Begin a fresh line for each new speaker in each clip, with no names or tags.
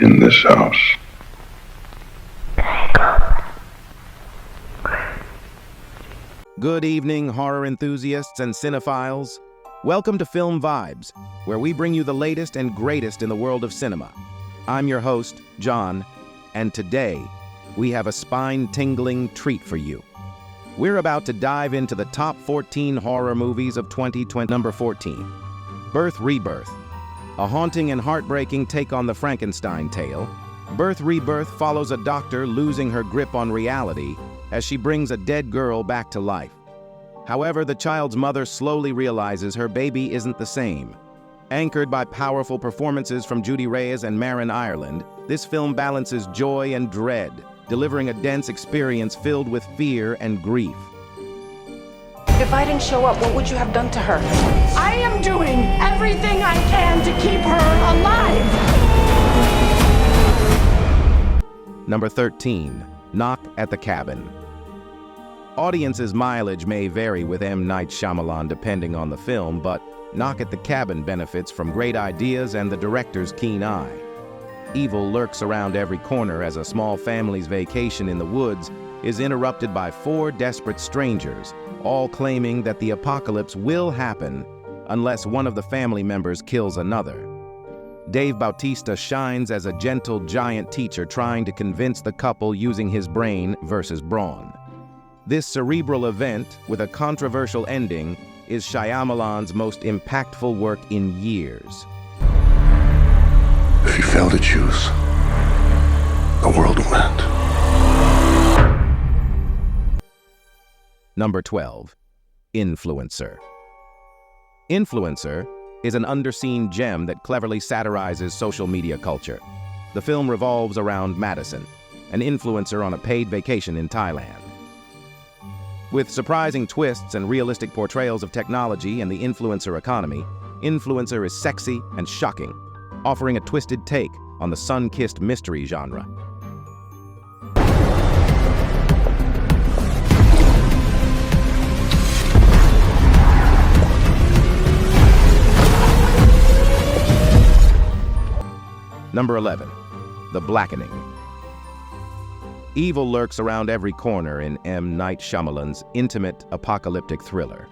in this house.
Good evening, horror enthusiasts and cinephiles. Welcome to Film Vibes, where we bring you the latest and greatest in the world of cinema. I'm your host, John, and today we have a spine-tingling treat for you. We're about to dive into the top 14 horror movies of 2020. Number 14, Birth Rebirth. A haunting and heartbreaking take on the Frankenstein tale, Birth Rebirth follows a doctor losing her grip on reality as she brings a dead girl back to life. However, the child's mother slowly realizes her baby isn't the same. Anchored by powerful performances from Judy Reyes and Marin Ireland, this film balances joy and dread, delivering a dense experience filled with fear and grief.
If I didn't show up, what would you have done to her?
I am doing everything I can to keep her alive!
Number 13, Knock at the Cabin. Audiences' mileage may vary with M. Night Shyamalan depending on the film, but Knock at the Cabin benefits from great ideas and the director's keen eye. Evil lurks around every corner as a small family's vacation in the woods is interrupted by four desperate strangers, all claiming that the apocalypse will happen unless one of the family members kills another. Dave Bautista shines as a gentle giant teacher trying to convince the couple using his brain versus brawn. This cerebral event, with a controversial ending, is Shyamalan's most impactful work in years.
If you fail to choose, the world will end.
Number 12, Influencer. Influencer is an underseen gem that cleverly satirizes social media culture. The film revolves around Madison, an influencer on a paid vacation in Thailand. With surprising twists and realistic portrayals of technology and the influencer economy, Influencer is sexy and shocking, offering a twisted take on the sun-kissed mystery genre. Number 11, The Blackening. Evil lurks around every corner in M. Night Shyamalan's intimate, apocalyptic thriller.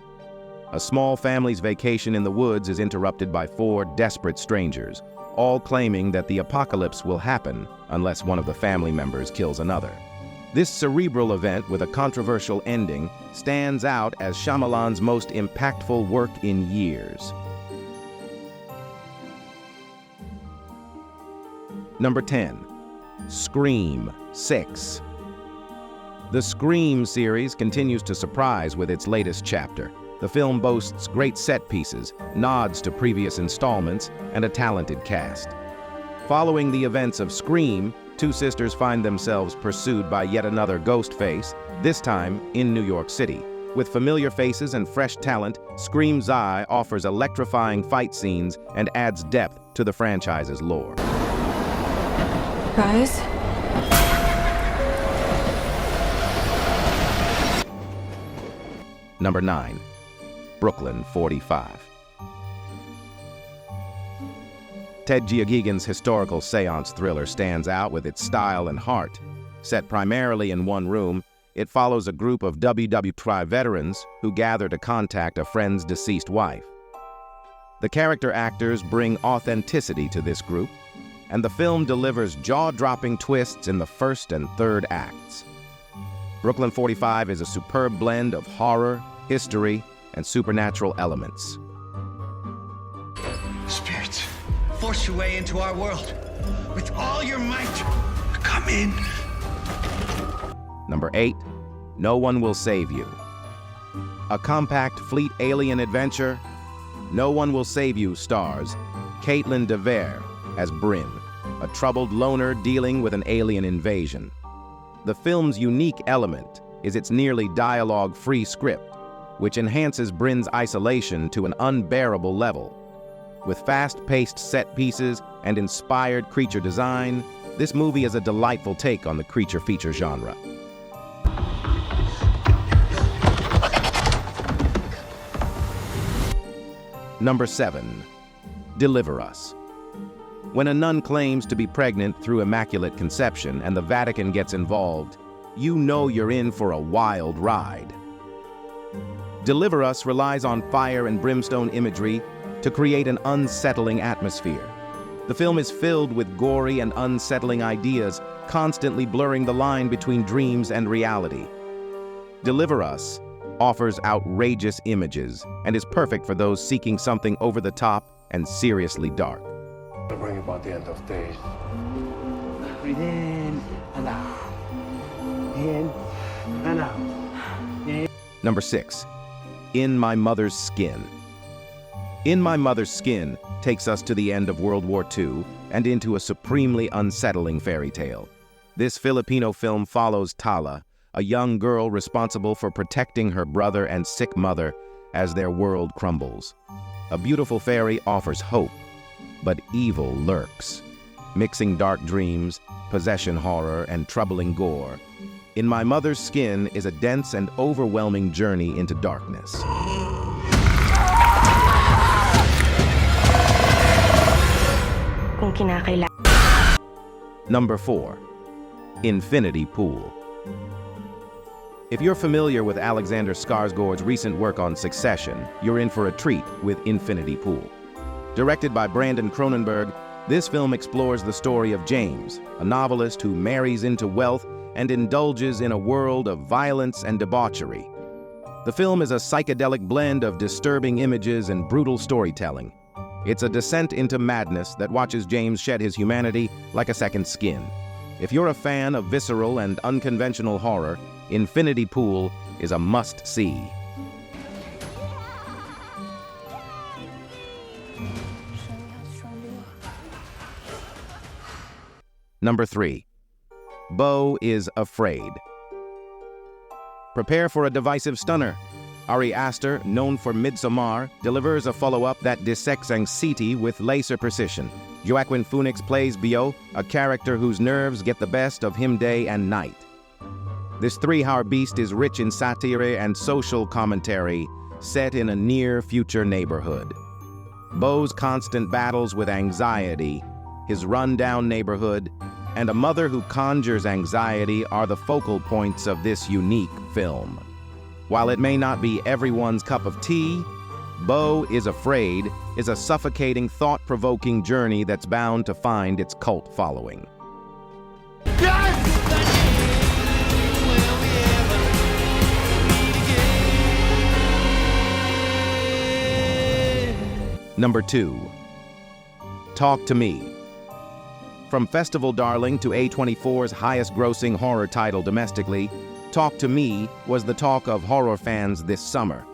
A small family's vacation in the woods is interrupted by four desperate strangers, all claiming that the apocalypse will happen unless one of the family members kills another. This cerebral event with a controversial ending stands out as Shyamalan's most impactful work in years. Number 10, Scream 6. The Scream series continues to surprise with its latest chapter. The film boasts great set pieces, nods to previous installments, and a talented cast. Following the events of Scream, two sisters find themselves pursued by yet another ghost face, this time in New York City. With familiar faces and fresh talent, Scream XI offers electrifying fight scenes and adds depth to the franchise's lore.
Guys?
Number 9, Brooklyn 45. Ted Giagigan's historical seance thriller stands out with its style and heart. Set primarily in one room, it follows a group of WW2 veterans who gather to contact a friend's deceased wife. The character actors bring authenticity to this group, and the film delivers jaw-dropping twists in the first and third acts. Brooklyn 45 is a superb blend of horror, history, and supernatural elements.
Spirits, force your way into our world with all your might. Come in.
Number 8, No One Will Save You. A compact fleet alien adventure, No One Will Save You stars Caitlin DeVere as Bryn, a troubled loner dealing with an alien invasion. The film's unique element is its nearly dialogue-free script, which enhances Bryn's isolation to an unbearable level. With fast-paced set pieces and inspired creature design, this movie is a delightful take on the creature feature genre. Number 7, Deliver Us. When a nun claims to be pregnant through immaculate conception and the Vatican gets involved, you know you're in for a wild ride. Deliver Us relies on fire and brimstone imagery to create an unsettling atmosphere. The film is filled with gory and unsettling ideas, constantly blurring the line between dreams and reality. Deliver Us offers outrageous images and is perfect for those seeking something over the top and seriously dark.
To bring about the end of days.
Breathe in and out. In and out.
Number 6. In My Mother's Skin. In My Mother's Skin takes us to the end of World War II and into a supremely unsettling fairy tale. This Filipino film follows Tala, a young girl responsible for protecting her brother and sick mother as their world crumbles. A beautiful fairy offers hope, but evil lurks, mixing dark dreams, possession horror, and troubling gore. In My Mother's Skin is a dense and overwhelming journey into darkness.
Kung kinakailangan.
Number 4. Infinity Pool. If you're familiar with Alexander Skarsgård's recent work on Succession, you're in for a treat with Infinity Pool. Directed by Brandon Cronenberg, this film explores the story of James, a novelist who marries into wealth and indulges in a world of violence and debauchery. The film is a psychedelic blend of disturbing images and brutal storytelling. It's a descent into madness that watches James shed his humanity like a second skin. If you're a fan of visceral and unconventional horror, Infinity Pool is a must-see. Number 3. Beau is Afraid. Prepare for a divisive stunner. Ari Aster, known for Midsommar, delivers a follow-up that dissects anxiety with laser precision. Joaquin Phoenix plays Beau, a character whose nerves get the best of him day and night. This three-hour beast is rich in satire and social commentary, set in a near-future neighborhood. Beau's constant battles with anxiety, his run-down neighborhood, and a mother who conjures anxiety are the focal points of this unique film. While it may not be everyone's cup of tea, Beau is Afraid is a suffocating, thought-provoking journey that's bound to find its cult following. Number 2. Talk to Me. From festival darling to A24's highest-grossing horror title domestically, Talk to Me was the talk of horror fans this summer.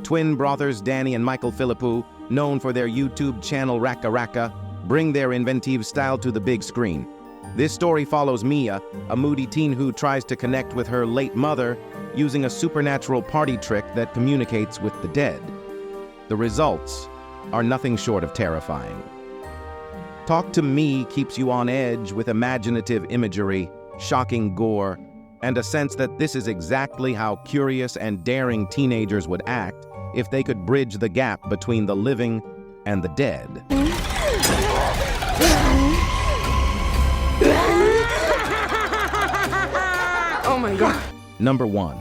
Twin brothers Danny and Michael Philippou, known for their YouTube channel Raka Raka, bring their inventive style to the big screen. This story follows Mia, a moody teen who tries to connect with her late mother using a supernatural party trick that communicates with the dead. The results are nothing short of terrifying. Talk to Me keeps you on edge with imaginative imagery, shocking gore, and a sense that this is exactly how curious and daring teenagers would act if they could bridge the gap between the living and the dead.
Oh my God.
Number 1.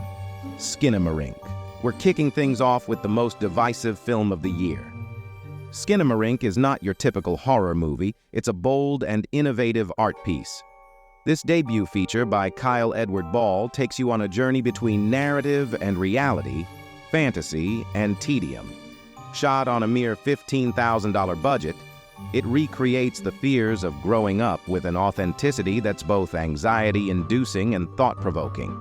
Skinamarink. We're kicking things off with the most divisive film of the year. Skinamarink is not your typical horror movie, it's a bold and innovative art piece. This debut feature by Kyle Edward Ball takes you on a journey between narrative and reality, fantasy and tedium. Shot on a mere $15,000 budget, it recreates the fears of growing up with an authenticity that's both anxiety-inducing and thought-provoking.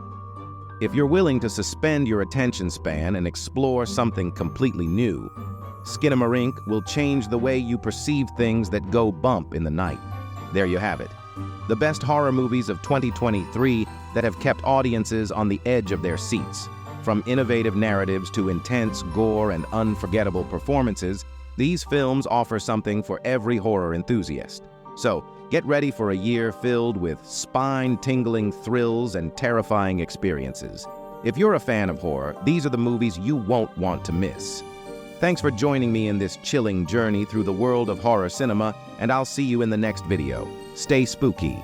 If you're willing to suspend your attention span and explore something completely new, Skinamarink will change the way you perceive things that go bump in the night. There you have it. The best horror movies of 2023 that have kept audiences on the edge of their seats. From innovative narratives to intense gore and unforgettable performances, these films offer something for every horror enthusiast. So, get ready for a year filled with spine-tingling thrills and terrifying experiences. If you're a fan of horror, these are the movies you won't want to miss. Thanks for joining me in this chilling journey through the world of horror cinema, and I'll see you in the next video. Stay spooky.